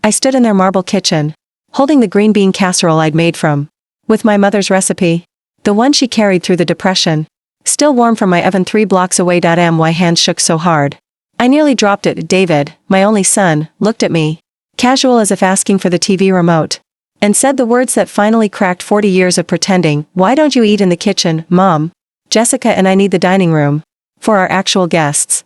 I stood in their marble kitchen, holding the green bean casserole I'd made from, with my mother's recipe, the one she carried through the depression, still warm from my oven 3 blocks away. My hands shook so hard I nearly dropped it. David, my only son, looked at me, casual as if asking for the TV remote, and said the words that finally cracked 40 years of pretending. Why don't you eat in the kitchen, Mom? Jessica and I need the dining room. For our actual guests.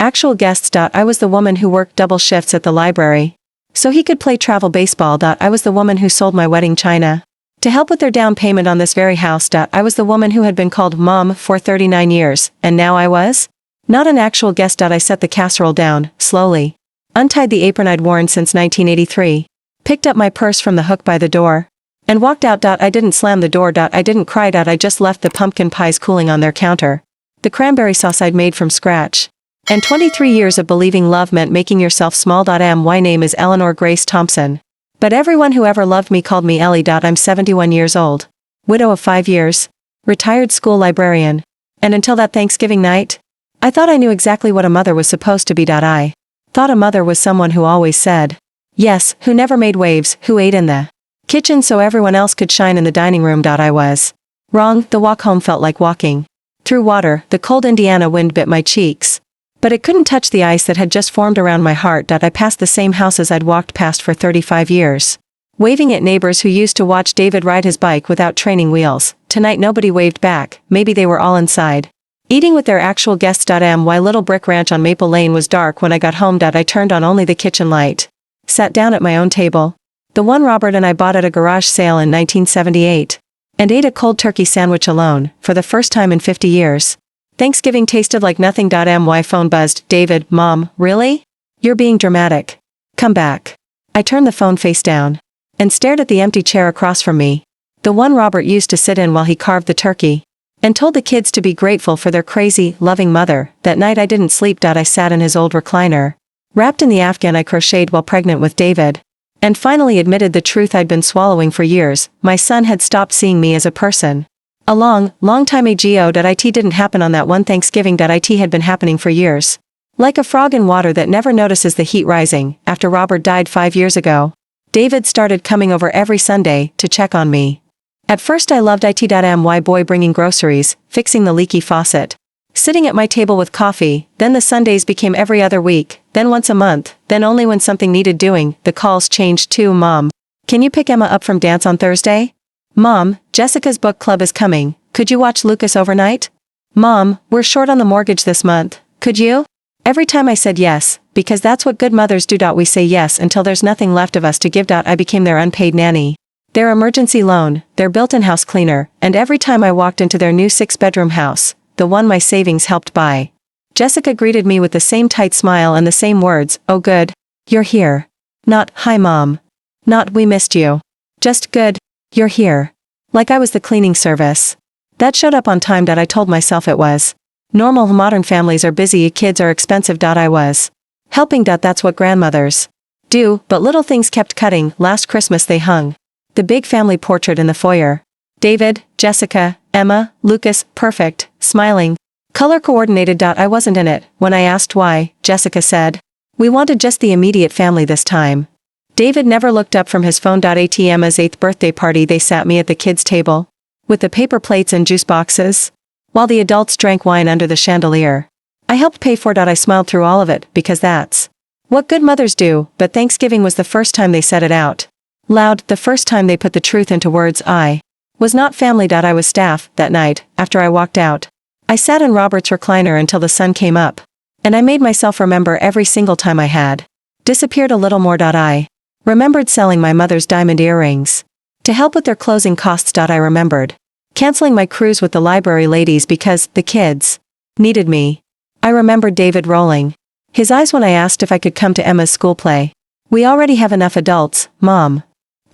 Actual guests. I was the woman who worked double shifts at the library, so he could play travel baseball. I was the woman who sold my wedding china to help with their down payment on this very house. I was the woman who had been called Mom for 39 years, and now I was not an actual guest. I set the casserole down, slowly, untied the apron I'd worn since 1983, picked up my purse from the hook by the door, and walked out. I didn't slam the door. I didn't cry. I just left the pumpkin pies cooling on their counter, the cranberry sauce I'd made from scratch, and 23 years of believing love meant making yourself small. My name is Eleanor Grace Thompson, but everyone who ever loved me called me Ellie. I'm 71 years old, widow of 5 years, retired school librarian, and until that Thanksgiving night, I thought I knew exactly what a mother was supposed to be. I thought a mother was someone who always said yes, who never made waves, who ate in the kitchen so everyone else could shine in the dining room. I was wrong. The walk home felt like walking through water. The cold Indiana wind bit my cheeks, but it couldn't touch the ice that had just formed around my heart. I passed the same houses I'd walked past for 35 years, waving at neighbors who used to watch David ride his bike without training wheels. Tonight nobody waved back. Maybe they were all inside, eating with their actual guests. My little brick ranch on Maple Lane was dark when I got home. I turned on only the kitchen light, sat down at my own table, the one Robert and I bought at a garage sale in 1978, and ate a cold turkey sandwich alone, for the first time in 50 years. Thanksgiving tasted like nothing. My phone buzzed. David, Mom, really? You're being dramatic. Come back. I turned the phone face down, and stared at the empty chair across from me, the one Robert used to sit in while he carved the turkey, and told the kids to be grateful for their crazy, loving mother. That night I didn't sleep. I sat in his old recliner, wrapped in the afghan I crocheted while pregnant with David, and finally admitted the truth I'd been swallowing for years. My son had stopped seeing me as a person. A long time ago. It didn't happen on that one Thanksgiving. It had been happening for years. Like a frog in water that never notices the heat rising. After Robert died 5 years ago, David started coming over every Sunday to check on me. At first I loved my boy bringing groceries, fixing the leaky faucet, sitting at my table with coffee. Then the Sundays became every other week, then once a month, then only when something needed doing. The calls changed too. Mom, can you pick Emma up from dance on Thursday? Mom, Jessica's book club is coming. Could you watch Lucas overnight? Mom, we're short on the mortgage this month. Could you? Every time I said yes, because that's what good mothers do. We say yes until there's nothing left of us to give. I became their unpaid nanny, their emergency loan, their built-in house cleaner, and every time I walked into their new 6-bedroom house, the one my savings helped buy, Jessica greeted me with the same tight smile and the same words. Oh good, you're here. Not, hi Mom. Not, we missed you. Just, good, you're here. Like I was the cleaning service that showed up on time. I told myself it was normal. Modern families are busy, kids are expensive. I was helping. That's what grandmothers do. But little things kept cutting. Last Christmas they hung the big family portrait in the foyer. David, Jessica, Emma, Lucas, perfect, smiling, color coordinated. I wasn't in it. When I asked why, Jessica said, we wanted just the immediate family this time. David never looked up from his phone. At Emma's 8th birthday party they sat me at the kids' table, with the paper plates and juice boxes, while the adults drank wine under the chandelier. I helped pay for it. I smiled through all of it, because that's what good mothers do. But Thanksgiving was the first time they said it out loud, the first time they put the truth into words. I was not family. I was staff. That night, after I walked out, I sat in Robert's recliner until the sun came up, and I made myself remember every single time I had disappeared a little more. I remembered selling my mother's diamond earrings to help with their closing costs. I remembered canceling my cruise with the library ladies because the kids needed me. I remembered David rolling his eyes when I asked if I could come to Emma's school play. We already have enough adults, Mom.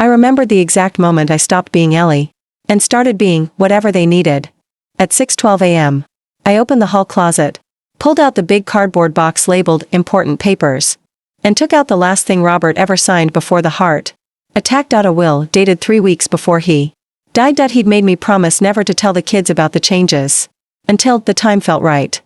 I remembered the exact moment I stopped being Ellie and started being whatever they needed. At 6:12 a.m., I opened the hall closet, pulled out the big cardboard box labeled important papers, and took out the last thing Robert ever signed before the heart attack. A will dated 3 weeks before he died. He'd made me promise never to tell the kids about the changes until the time felt right.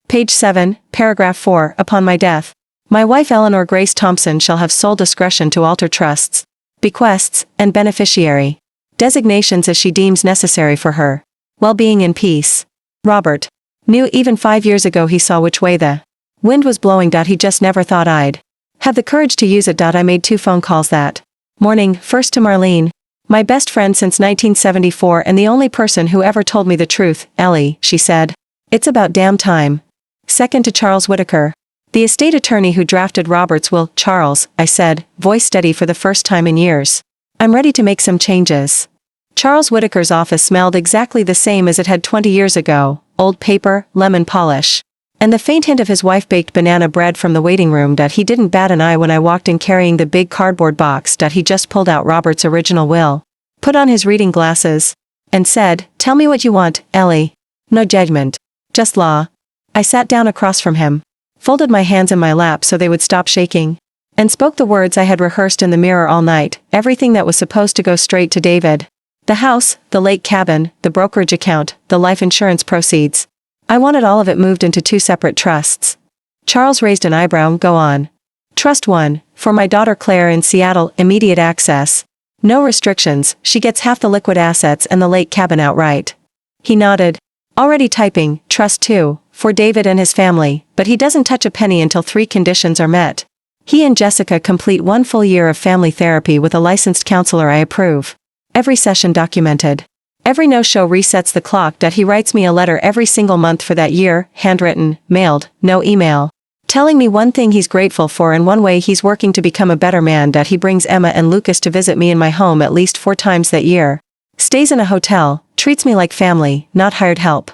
Page 7, paragraph 4. Upon my death, My wife Eleanor Grace Thompson shall have sole discretion to alter trusts, bequests, and beneficiary designations as she deems necessary for her well-being and peace. Robert knew even 5 years ago he saw which way the wind was blowing. He just never thought I'd have the courage to use it. I made 2 phone calls that morning, first to Marlene, my best friend since 1974 and the only person who ever told me the truth. Ellie, she said, it's about damn time. Second to Charles Whitaker, the estate attorney who drafted Robert's will. Charles, I said, voice steady for the first time in years, I'm ready to make some changes. Charles Whitaker's office smelled exactly the same as it had 20 years ago, old paper, lemon polish, and the faint hint of his wife-baked banana bread from the waiting room. He didn't bat an eye when I walked in carrying the big cardboard box. He just pulled out Robert's original will, put on his reading glasses, and said, tell me what you want, Ellie. No judgment, just law. I sat down across from him, folded my hands in my lap so they would stop shaking, and spoke the words I had rehearsed in the mirror all night, everything that was supposed to go straight to David. The house, the lake cabin, the brokerage account, the life insurance proceeds. I wanted all of it moved into 2 separate trusts. Charles raised an eyebrow. Go on. Trust 1, for my daughter Claire in Seattle, immediate access. No restrictions, she gets half the liquid assets and the lake cabin outright. He nodded. Already typing. Trust 2, for David and his family, but he doesn't touch a penny until 3 conditions are met. He and Jessica complete 1 full year of family therapy with a licensed counselor. I approve. Every session documented. Every no-show resets the clock. He writes me a letter every single month for that year, handwritten, mailed, no email, telling me one thing he's grateful for and one way he's working to become a better man. He brings Emma and Lucas to visit me in my home at least 4 times that year. Stays in a hotel, treats me like family, not hired help.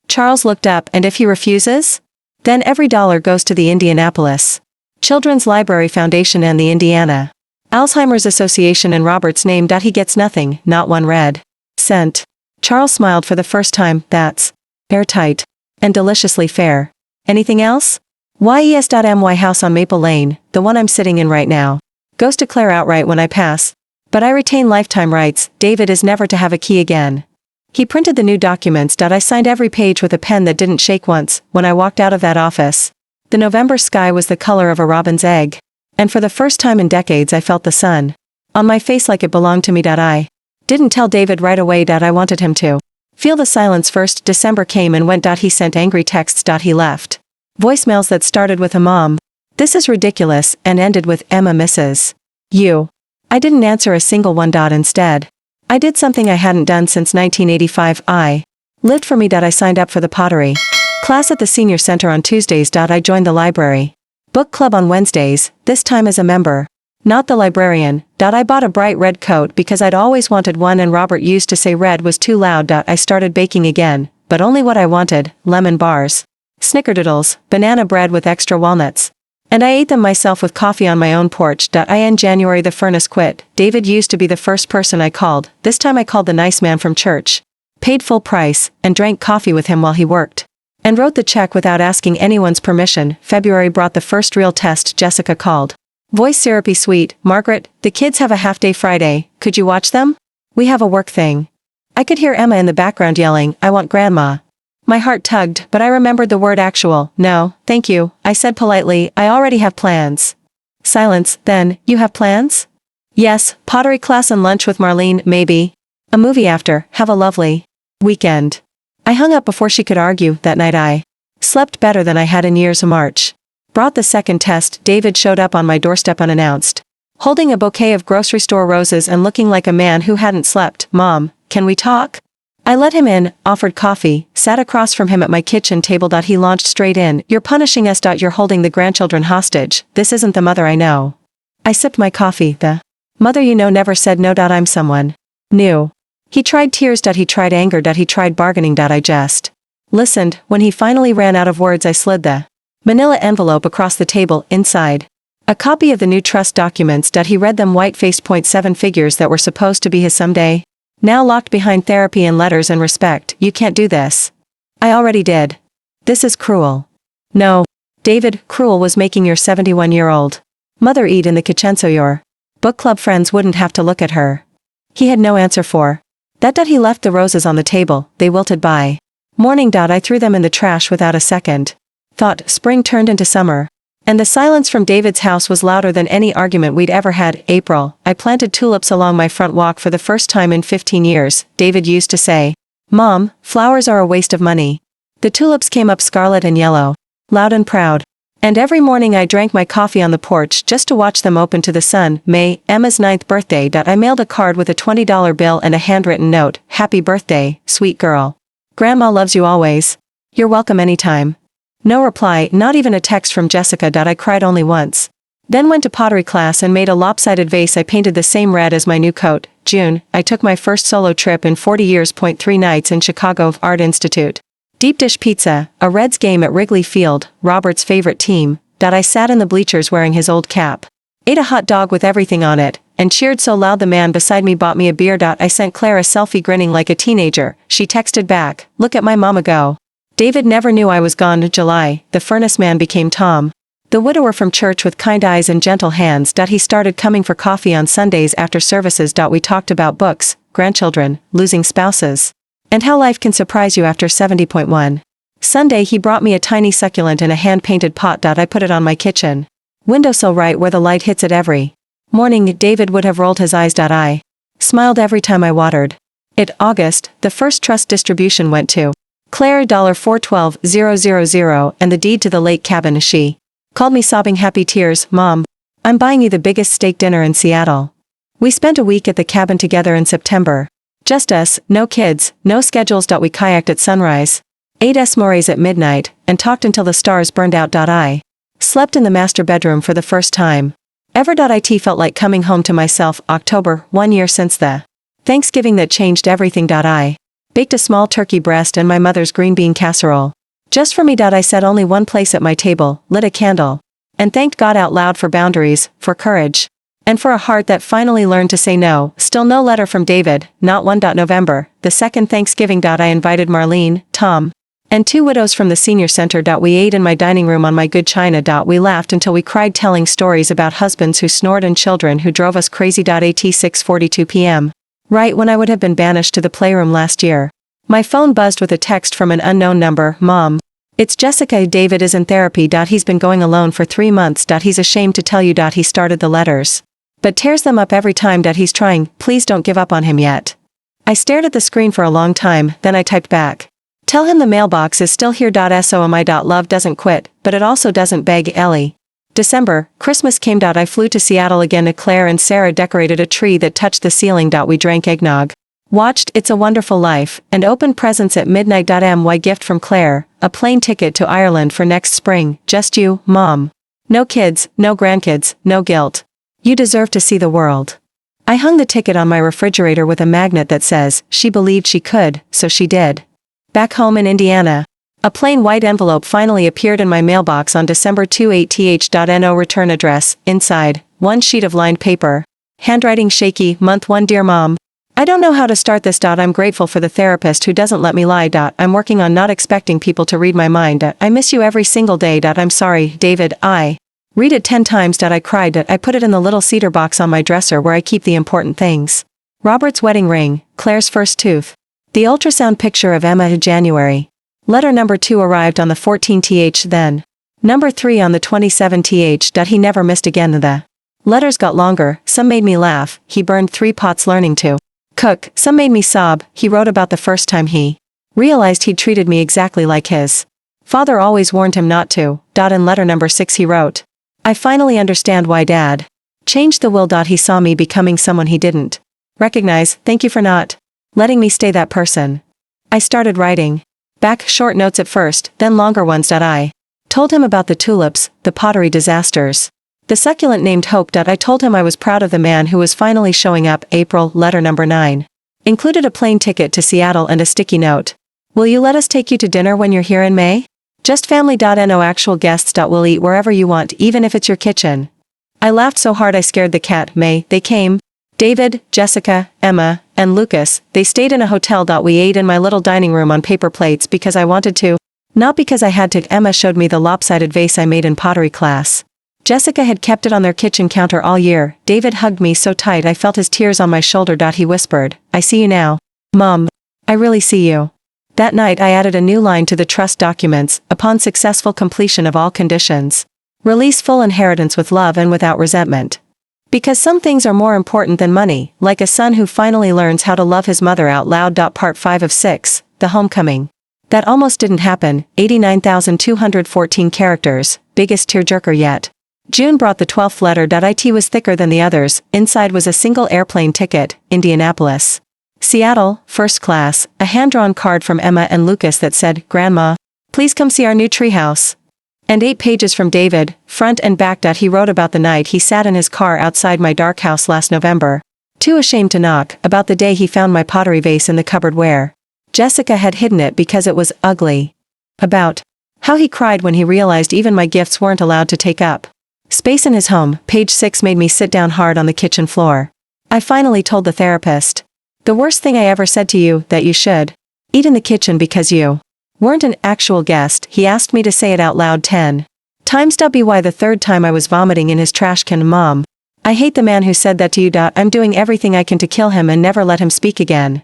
Charles looked up. And if he refuses? Then every dollar goes to the Indianapolis Children's Library Foundation and the Indiana Alzheimer's Association in Robert's name. He gets nothing, not 1 red cent. Charles smiled for the first time. That's airtight and deliciously fair. Anything else? Yes.my house on Maple Lane, the one I'm sitting in right now, goes to Claire outright when I pass, but I retain lifetime rights. David is never to have a key again. He printed the new documents. I signed every page with a pen that didn't shake once. When I walked out of that office, the November sky was the color of a robin's egg. And for the first time in decades I felt the sun on my face like it belonged to me. I didn't tell David right away. I wanted him to feel the silence first. December came and went. He sent angry texts. He left voicemails that started with a mom, this is ridiculous, and ended with Emma Mrs. You. I didn't answer a single one. Instead, I did something I hadn't done since 1985. I lived for me. I signed up for the pottery class at the senior center on Tuesdays. I joined the library book club on Wednesdays, this time as a member, not the librarian. I bought a bright red coat because I'd always wanted one and Robert used to say red was too loud. I started baking again, but only what I wanted, lemon bars, snickerdoodles, banana bread with extra walnuts. And I ate them myself with coffee on my own porch. In January the furnace quit. David used to be the first person I called. This time I called the nice man from church, paid full price, and drank coffee with him while he worked, and wrote the check without asking anyone's permission. February brought the first real test. Jessica called. Voice syrupy sweet. Margaret, the kids have a half-day Friday. Could you watch them? We have a work thing. I could hear Emma in the background yelling, I want grandma. My heart tugged, but I remembered the word actual. No, thank you, I said politely, I already have plans. Silence. Then, you have plans? Yes, pottery class and lunch with Marlene, maybe. A movie after. Have a lovely weekend. I hung up before she could argue. That night I slept better than I had in years. March brought the second test. David showed up on my doorstep unannounced, holding a bouquet of grocery store roses and looking like a man who hadn't slept. Mom, can we talk? I let him in, offered coffee, sat across from him at my kitchen table. He launched straight in. You're punishing us. You're holding the grandchildren hostage. This isn't the mother I know. I sipped my coffee. The mother you know never said no. I'm someone new. He tried tears. He tried anger. He tried bargaining. I just listened. When he finally ran out of words, I slid the manila envelope across the table. Inside, a copy of the new trust documents. He read them white-faced. 7 figures that were supposed to be his someday. Now locked behind therapy and letters and respect. You can't do this. I already did. This is cruel. No. David, cruel was making your 71-year-old mother eat in the kitchen so your book club friends wouldn't have to look at her. He had no answer for that. He left the roses on the table. They wilted by morning. I threw them in the trash without a second thought. Spring turned into summer. And the silence from David's house was louder than any argument we'd ever had. April, I planted tulips along my front walk for the first time in 15 years, David used to say. Mom, flowers are a waste of money. The tulips came up scarlet and yellow, loud and proud. And every morning I drank my coffee on the porch just to watch them open to the sun. May, Emma's 9th birthday. I mailed a card with a $20 bill and a handwritten note. Happy birthday, sweet girl. Grandma loves you always. You're welcome anytime. No reply, not even a text from Jessica. I cried only once. Then went to pottery class and made a lopsided vase I painted the same red as my new coat. June, I took my first solo trip in 40 years. 3 nights in Chicago Art Institute. Deep dish pizza, a Reds game at Wrigley Field, Robert's favorite team. I sat in the bleachers wearing his old cap. Ate a hot dog with everything on it, and cheered so loud the man beside me bought me a beer. I sent Claire a selfie grinning like a teenager. She texted back, look at my mama go. David never knew I was gone. July, the furnace man became Tom. The widower from church with kind eyes and gentle hands. He started coming for coffee on Sundays after services. We talked about books, grandchildren, losing spouses. And how life can surprise you after 70.1. Sunday he brought me a tiny succulent in a hand-painted pot. I put it on my kitchen windowsill right where the light hits it every morning. David would have rolled his eyes. I smiled every time I watered it. August, the first trust distribution went to Claire $412,000 and the deed to the lake cabin. She called me sobbing happy tears. Mom, I'm buying you the biggest steak dinner in Seattle. We spent a week at the cabin together in September. Just us, no kids, no schedules. We kayaked at sunrise, ate s'mores at midnight, and talked until the stars burned out. I slept in the master bedroom for the first time ever. It felt like coming home to myself. October, 1 year since the Thanksgiving that changed everything. I baked a small turkey breast and my mother's green bean casserole. Just for me. I sat only one place at my table, lit a candle, and thanked God out loud for boundaries, for courage. And for a heart that finally learned to say no. Still no letter from David, not one. November, the second Thanksgiving. I invited Marlene, Tom, and 2 widows from the senior center. We ate in my dining room on my good china. We laughed until we cried telling stories about husbands who snored and children who drove us crazy. At 6:42 p.m. Right when I would have been banished to the playroom last year. My phone buzzed with a text from an unknown number. Mom. It's Jessica. David is in therapy. He's been going alone for 3 months. He's ashamed to tell you. He started the letters, but tears them up every time. He's trying. Please don't give up on him yet. I stared at the screen for a long time, then I typed back. Tell him the mailbox is still here. SOMI. Love doesn't quit, but it also doesn't beg. Ellie. December, Christmas came. I flew to Seattle again. Claire and Sarah decorated a tree that touched the ceiling. We drank eggnog, watched It's a Wonderful Life, and opened presents at midnight. My gift from Claire, a plane ticket to Ireland for next spring. Just you, Mom. No kids, no grandkids, no guilt. You deserve to see the world. I hung the ticket on my refrigerator with a magnet that says, she believed she could, so she did. Back home in Indiana, a plain white envelope finally appeared in my mailbox on December 28th. Return address, inside, 1 sheet of lined paper. Handwriting shaky, month 1. Dear Mom. I don't know how to start this. I'm grateful for the therapist who doesn't let me lie. I'm working on not expecting people to read my mind. I miss you every single day. I'm sorry, David. I read it 10 times. I cried. I put it in the little cedar box on my dresser where I keep the important things. Robert's wedding ring, Claire's first tooth. The ultrasound picture of Emma. January. Letter number 2 arrived on the 14th. Then. Number 3 on the 27th. He never missed again. The letters got longer. Some made me laugh. He burned 3 pots learning to cook. Some made me sob. He wrote about the first time he realized he'd treated me exactly like his father always warned him not to. In letter number 6 he wrote, I finally understand why Dad changed the will. He saw me becoming someone he didn't recognize. Thank you for not letting me stay that person. I started writing back short notes at first, then longer ones. I told him about the tulips, the pottery disasters, the succulent named Hope. I told him I was proud of the man who was finally showing up. April. Letter number 9 included a plane ticket to Seattle and a sticky note. Will you let us take you to dinner when you're here in May? Just family. No actual guests. We'll eat wherever you want, even if it's your kitchen. I laughed so hard I scared the cat. May. They came. David, Jessica, Emma, and Lucas. They stayed in a hotel. We ate in my little dining room on paper plates because I wanted to, not because I had to. Emma showed me the lopsided vase I made in pottery class. Jessica had kept it on their kitchen counter all year. David hugged me so tight I felt his tears on my shoulder. He whispered, I see you now. Mom. I really see you. That night I added a new line to the trust documents, upon successful completion of all conditions. Release full inheritance with love and without resentment. Because some things are more important than money, like a son who finally learns how to love his mother out loud. Part 5 of 6, The Homecoming. That almost didn't happen, 89,214 characters, biggest tearjerker yet. June brought the 12th letter. It was thicker than the others, inside was a single airplane ticket, Indianapolis. Seattle, first class, a hand-drawn card from Emma and Lucas that said, "Grandma, please come see our new treehouse." And 8 pages from David, front and back. He wrote about the night he sat in his car outside my dark house last November. Too ashamed to knock, about the day he found my pottery vase in the cupboard where Jessica had hidden it because it was ugly. About how he cried when he realized even my gifts weren't allowed to take up space in his home. Page 6 made me sit down hard on the kitchen floor. I finally told the therapist. The worst thing I ever said to you, that you should eat in the kitchen because you weren't an actual guest. He asked me to say it out loud 10 times. Why the third time I was vomiting in his trash can. Mom, I hate the man who said that to you. I'm doing everything I can to kill him and never let him speak again.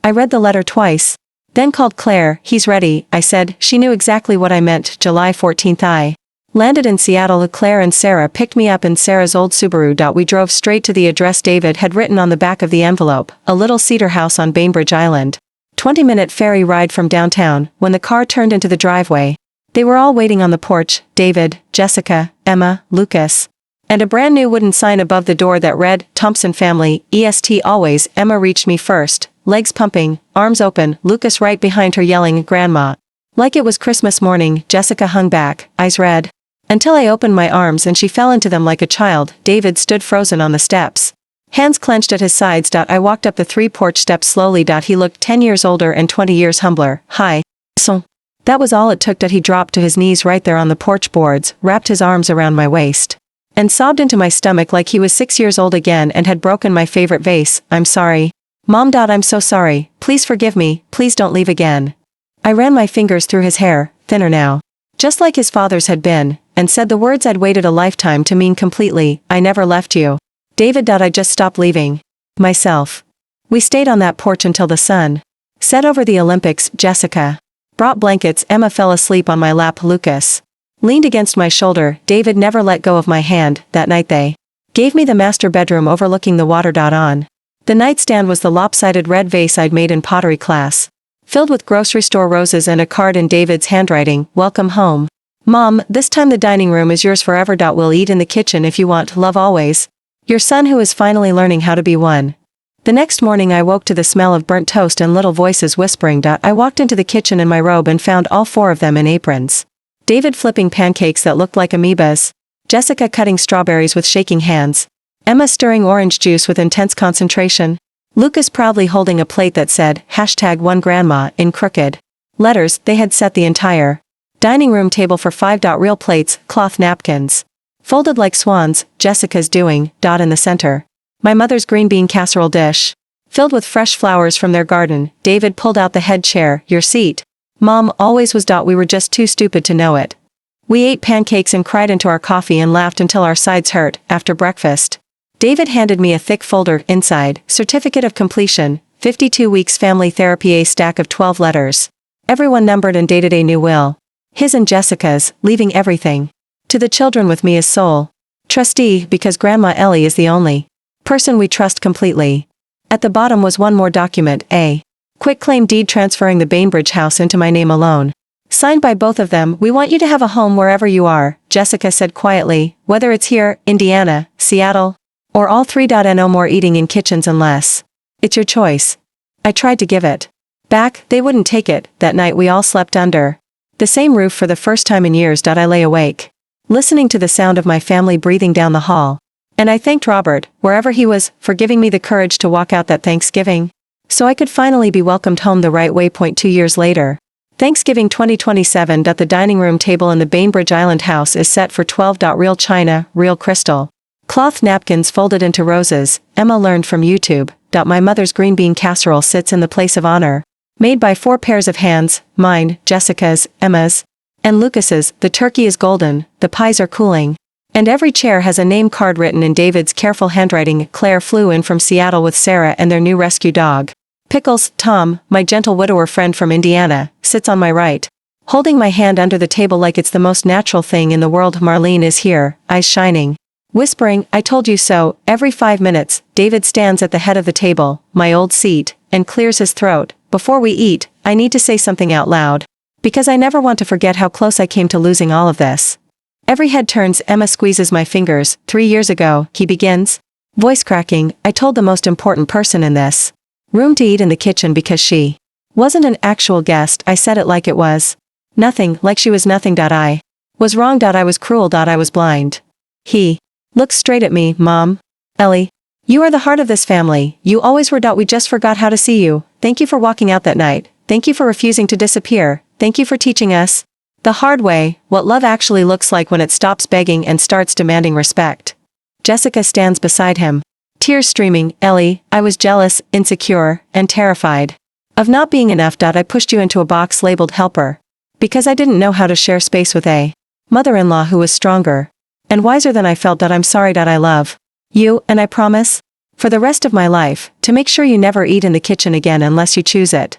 I read the letter twice. Then called Claire. He's ready, I said. She knew exactly what I meant. July 14th. I landed in Seattle. Claire and Sarah picked me up in Sarah's old Subaru. We drove straight to the address David had written on the back of the envelope, a little cedar house on Bainbridge Island. 20-minute ferry ride from downtown. When the car turned into the driveway, they were all waiting on the porch, David, Jessica, Emma, Lucas, and a brand new wooden sign above the door that read, Thompson Family, EST always. Emma reached me first, legs pumping, arms open, Lucas right behind her yelling, "Grandma." Like it was Christmas morning. Jessica hung back, eyes red, until I opened my arms and she fell into them like a child. David stood frozen on the steps, hands clenched at his sides. I walked up the 3 porch steps slowly. He looked 10 years older and 20 years humbler. "Hi. So." That was all it took. He dropped to his knees right there on the porch boards, wrapped his arms around my waist, and sobbed into my stomach like he was 6 years old again and had broken my favorite vase. "I'm sorry. Mom. I'm so sorry. Please forgive me. Please don't leave again." I ran my fingers through his hair, thinner now, just like his father's had been, and said the words I'd waited a lifetime to mean completely. "I never left you, David. I just stopped leaving myself." We stayed on that porch until the sun set over the Olympics. Jessica brought blankets. Emma fell asleep on my lap. Lucas leaned against my shoulder. David never let go of my hand. That night they gave me the master bedroom overlooking the water. On the nightstand was the lopsided red vase I'd made in pottery class, filled with grocery store roses and a card in David's handwriting, "Welcome home, Mom. This time the dining room is yours forever. We'll eat in the kitchen if you want. Love always. Your son who is finally learning how to be one." The next morning I woke to the smell of burnt toast and little voices whispering. I walked into the kitchen in my robe and found all 4 of them in aprons. David flipping pancakes that looked like amoebas, Jessica cutting strawberries with shaking hands, Emma stirring orange juice with intense concentration, Lucas proudly holding a plate that said, #1grandma, in crooked letters. They had set the entire dining room table for 5. Real plates, cloth napkins, folded like swans. Jessica's doing, in the center. My mother's green bean casserole dish, filled with fresh flowers from their garden. David pulled out the head chair. "Your seat, Mom." Always was. We were just too stupid to know it. We ate pancakes and cried into our coffee and laughed until our sides hurt. After breakfast, David handed me a thick folder. Inside, certificate of completion, 52 weeks family therapy, a stack of 12 letters, everyone numbered and dated. A new will, his and Jessica's, leaving everything to the children with me as sole trustee, because Grandma Ellie is the only person we trust completely. At the bottom was one more document, a quitclaim deed transferring the Bainbridge house into my name alone. Signed by both of them. "We want you to have a home wherever you are," Jessica said quietly, "whether it's here, Indiana, Seattle, or all 3. No more eating in kitchens unless it's your choice." I tried to give it back. They wouldn't take it. That night we all slept under the same roof for the first time in years. I lay awake, listening to the sound of my family breathing down the hall. And I thanked Robert, wherever he was, for giving me the courage to walk out that Thanksgiving, so I could finally be welcomed home the right way. 2 years later. Thanksgiving 2027. The dining room table in the Bainbridge Island house is set for 12. Real china, real crystal, cloth napkins folded into roses. Emma learned from YouTube. My mother's green bean casserole sits in the place of honor, made by 4 pairs of hands, mine, Jessica's, Emma's, and Lucas's. The turkey is golden, the pies are cooling, and every chair has a name card written in David's careful handwriting. Claire flew in from Seattle with Sarah and their new rescue dog, Pickles. Tom, my gentle widower friend from Indiana, sits on my right. Holding my hand under the table like it's the most natural thing in the world. Marlene is here, eyes shining. Whispering, "I told you so." Every 5 minutes, David stands at the head of the table, my old seat, and clears his throat. "Before we eat, I need to say something out loud. Because I never want to forget how close I came to losing all of this." Every head turns. Emma squeezes my fingers. "3 years ago," he begins. Voice cracking, "I told the most important person in this room to eat in the kitchen because she wasn't an actual guest." I said it like it was nothing, like she was nothing. I was wrong. I was cruel. I was blind. He looked straight at me. "Mom. Ellie. You are the heart of this family. You always were. We just forgot how to see you. Thank you for walking out that night. Thank you for refusing to disappear. Thank you for teaching us the hard way what love actually looks like when it stops begging and starts demanding respect." Jessica stands beside him, tears streaming. "Ellie, I was jealous, insecure, and terrified of not being enough. I pushed you into a box labeled helper because I didn't know how to share space with a mother-in-law who was stronger and wiser than I felt. I'm sorry. I love you, and I promise for the rest of my life to make sure you never eat in the kitchen again unless you choose it."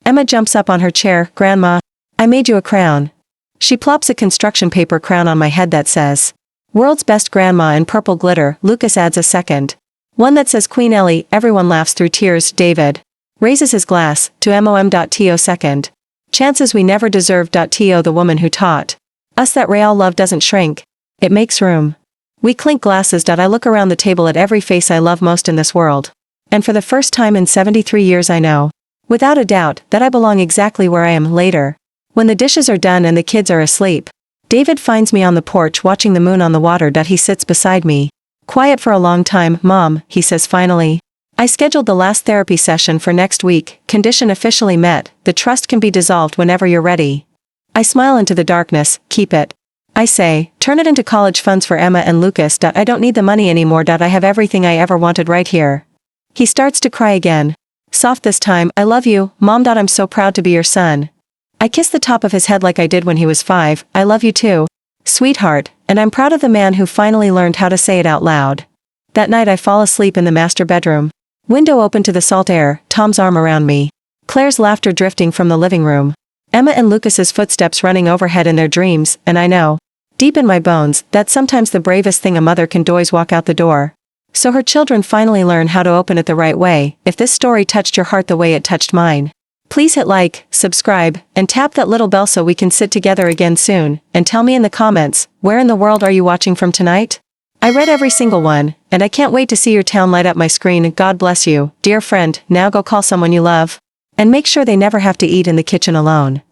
Emma jumps up on her chair. "Grandma, I made you a crown." She plops a construction paper crown on my head that says, "World's Best Grandma" in purple glitter. Lucas adds a second one that says Queen Ellie. Everyone laughs through tears. David raises his glass to mom.to second. "Chances we never deserved. To the woman who taught us that real love doesn't shrink. It makes room." We clink glasses. I look around the table at every face I love most in this world. And for the first time in 73 years I know, without a doubt, that I belong exactly where I am. Later, when the dishes are done and the kids are asleep, David finds me on the porch watching the moon on the water. He sits beside me, quiet for a long time. "Mom," he says finally, "I scheduled the last therapy session for next week. Condition officially met. The trust can be dissolved whenever you're ready." I smile into the darkness. "Keep it," I say. "Turn it into college funds for Emma and Lucas. I don't need the money anymore. I have everything I ever wanted right here." He starts to cry again. Soft this time. "I love you, Mom. I'm so proud to be your son." I kiss the top of his head like I did when he was 5. "I love you too, sweetheart, and I'm proud of the man who finally learned how to say it out loud." That night I fall asleep in the master bedroom. Window open to the salt air, Tom's arm around me. Claire's laughter drifting from the living room. Emma and Lucas's footsteps running overhead in their dreams, and I know, deep in my bones, that sometimes the bravest thing a mother can do is walk out the door, so her children finally learn how to open it the right way. If this story touched your heart the way it touched mine, please hit like, subscribe, and tap that little bell so we can sit together again soon. And tell me in the comments, where in the world are you watching from tonight? I read every single one, and I can't wait to see your town light up my screen. God bless you, dear friend. Now go call someone you love, and make sure they never have to eat in the kitchen alone.